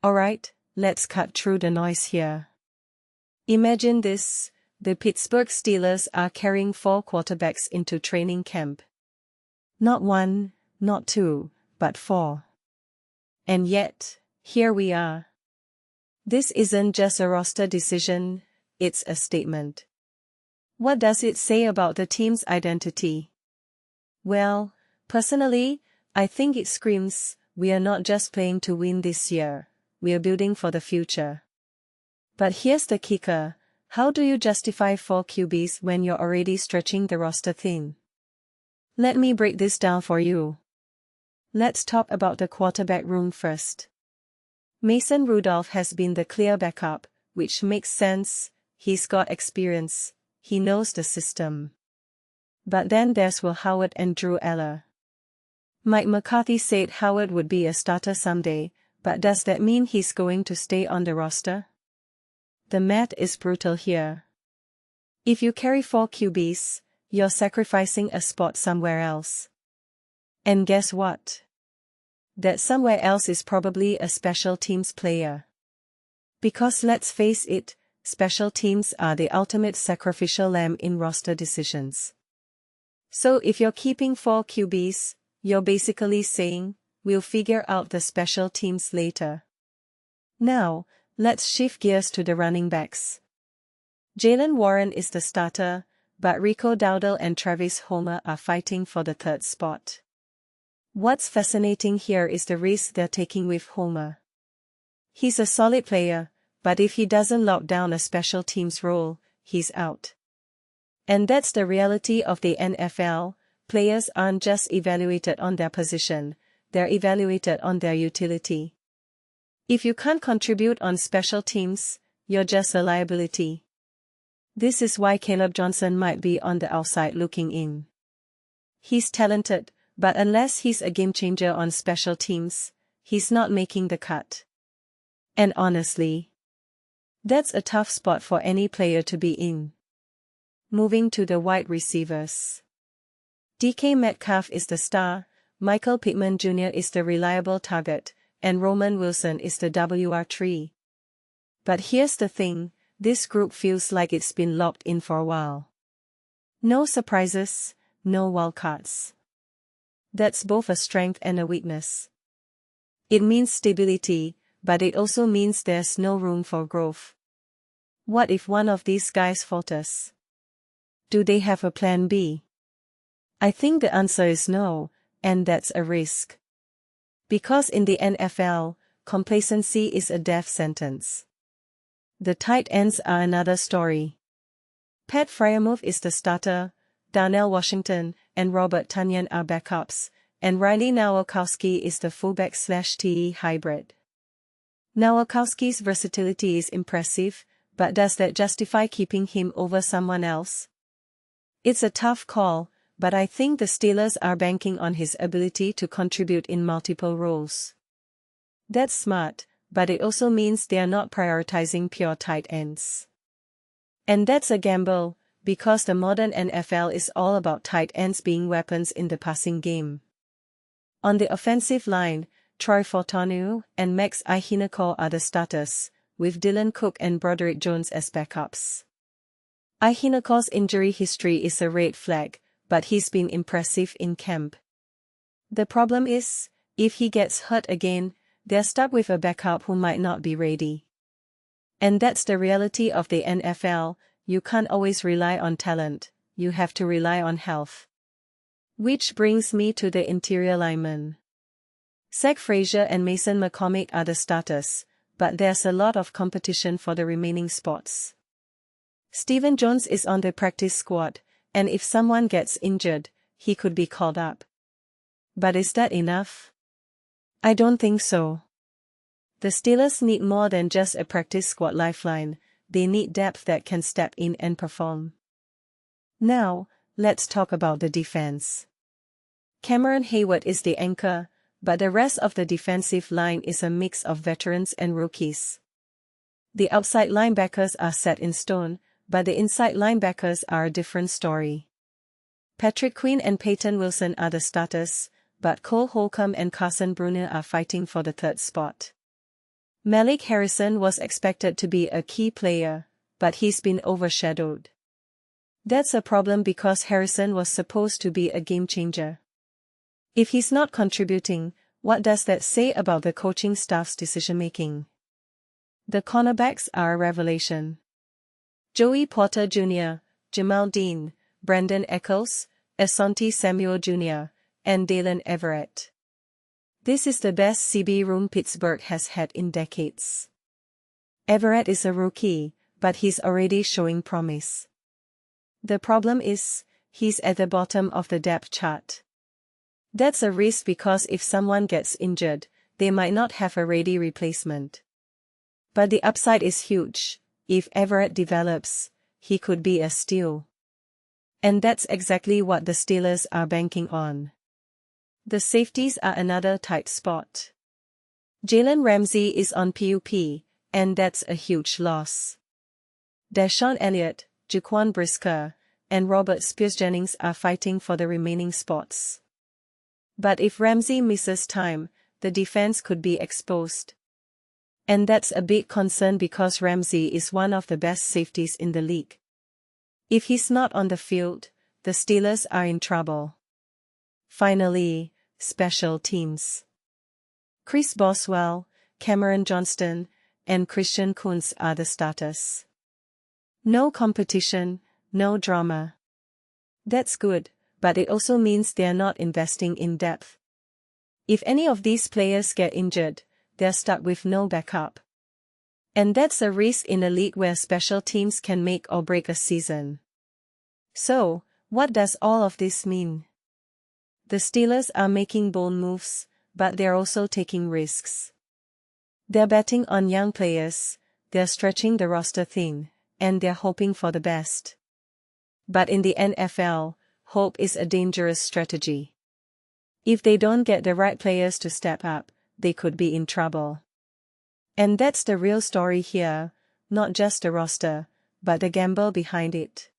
Alright, let's cut through the noise here. Imagine this, the Pittsburgh Steelers are carrying 4 quarterbacks into training camp. Not 1, not 2, but 4. And yet, here we are. This isn't just a roster decision, it's a statement. What does it say about the team's identity? Well, personally, I think it screams, we are not just playing to win this year, we are building for the future. But here's the kicker, how do you justify 4 QBs when you're already stretching the roster thin? Let me break this down for you. Let's talk about the quarterback room first. Mason Rudolph has been the clear backup, which makes sense, he's got experience, he knows the system. But then there's Will Howard and Drew Aller. Mike McCarthy said Howard would be a starter someday, but does that mean he's going to stay on the roster? The math is brutal here. If you carry 4 QBs, you're sacrificing a spot somewhere else. And guess what? That somewhere else is probably a special teams player. Because let's face it, special teams are the ultimate sacrificial lamb in roster decisions. So if you're keeping 4 QBs, you're basically saying, we'll figure out the special teams later. Now, let's shift gears to the running backs. Jaylen Warren is the starter, but Rico Dowdle and Travis Homer are fighting for the 3rd spot. What's fascinating here is the risk they're taking with Homer. He's a solid player, but if he doesn't lock down a special teams role, he's out. And that's the reality of the NFL, players aren't just evaluated on their position, they're evaluated on their utility. If you can't contribute on special teams, you're just a liability. This is why Caleb Johnson might be on the outside looking in. He's talented, but unless he's a game changer on special teams, he's not making the cut. And honestly, that's a tough spot for any player to be in. Moving to the wide receivers. DK Metcalf is the star, Michael Pittman Jr. is the reliable target, and Roman Wilson is the WR3. But here's the thing, this group feels like it's been locked in for a while. No surprises, no wildcards. That's both a strength and a weakness. It means stability, but it also means there's no room for growth. What if one of these guys falters? Do they have a plan B? I think the answer is no, and that's a risk. Because in the NFL, complacency is a death sentence. The tight ends are another story. Pat Freiermuth is the starter, Darnell Washington and Robert Tonyan are backups, and Riley Nowakowski is the fullback/TE hybrid. Nowakowski's versatility is impressive, but does that justify keeping him over someone else? It's a tough call, but I think the Steelers are banking on his ability to contribute in multiple roles. That's smart, but it also means they are not prioritizing pure tight ends. And that's a gamble, because the modern NFL is all about tight ends being weapons in the passing game. On the offensive line, Troy Fautanu and Max Ihinekor are the starters, with Dylan Cook and Broderick Jones as backups. Ihinekor's injury history is a red flag, but he's been impressive in camp. The problem is, if he gets hurt again, they're stuck with a backup who might not be ready. And that's the reality of the NFL, you can't always rely on talent, you have to rely on health. Which brings me to the interior linemen. Zach Frazier and Mason McCormick are the starters, but there's a lot of competition for the remaining spots. Stephen Jones is on the practice squad, and if someone gets injured, he could be called up. But is that enough? I don't think so. The Steelers need more than just a practice squad lifeline, they need depth that can step in and perform. Now, let's talk about the defense. Cameron Hayward is the anchor, but the rest of the defensive line is a mix of veterans and rookies. The outside linebackers are set in stone, but the inside linebackers are a different story. Patrick Queen and Peyton Wilson are the starters, but Cole Holcomb and Carson Brunner are fighting for the 3rd spot. Malik Harrison was expected to be a key player, but he's been overshadowed. That's a problem because Harrison was supposed to be a game changer. If he's not contributing, what does that say about the coaching staff's decision-making? The cornerbacks are a revelation. Joey Porter Jr., Jamal Dean, Brandon Eccles, Asante Samuel Jr., and Daylen Everette. This is the best CB room Pittsburgh has had in decades. Everette is a rookie, but he's already showing promise. The problem is, he's at the bottom of the depth chart. That's a risk because if someone gets injured, they might not have a ready replacement. But the upside is huge. If Everette develops, he could be a steal. And that's exactly what the Steelers are banking on. The safeties are another tight spot. Jalen Ramsey is on PUP, and that's a huge loss. Deshaun Elliott, Jaquan Brisker, and Robert Spears-Jennings are fighting for the remaining spots. But if Ramsey misses time, the defense could be exposed. And that's a big concern because Ramsey is one of the best safeties in the league. If he's not on the field, the Steelers are in trouble. Finally, special teams. Chris Boswell, Cameron Johnston, and Christian Kuntz are the starters. No competition, no drama. That's good, but it also means they're not investing in depth. If any of these players get injured, they're stuck with no backup. And that's a risk in a league where special teams can make or break a season. So, what does all of this mean? The Steelers are making bold moves, but they're also taking risks. They're betting on young players, they're stretching the roster thin, and they're hoping for the best. But in the NFL, hope is a dangerous strategy. If they don't get the right players to step up, they could be in trouble. And that's the real story here, not just the roster, but the gamble behind it.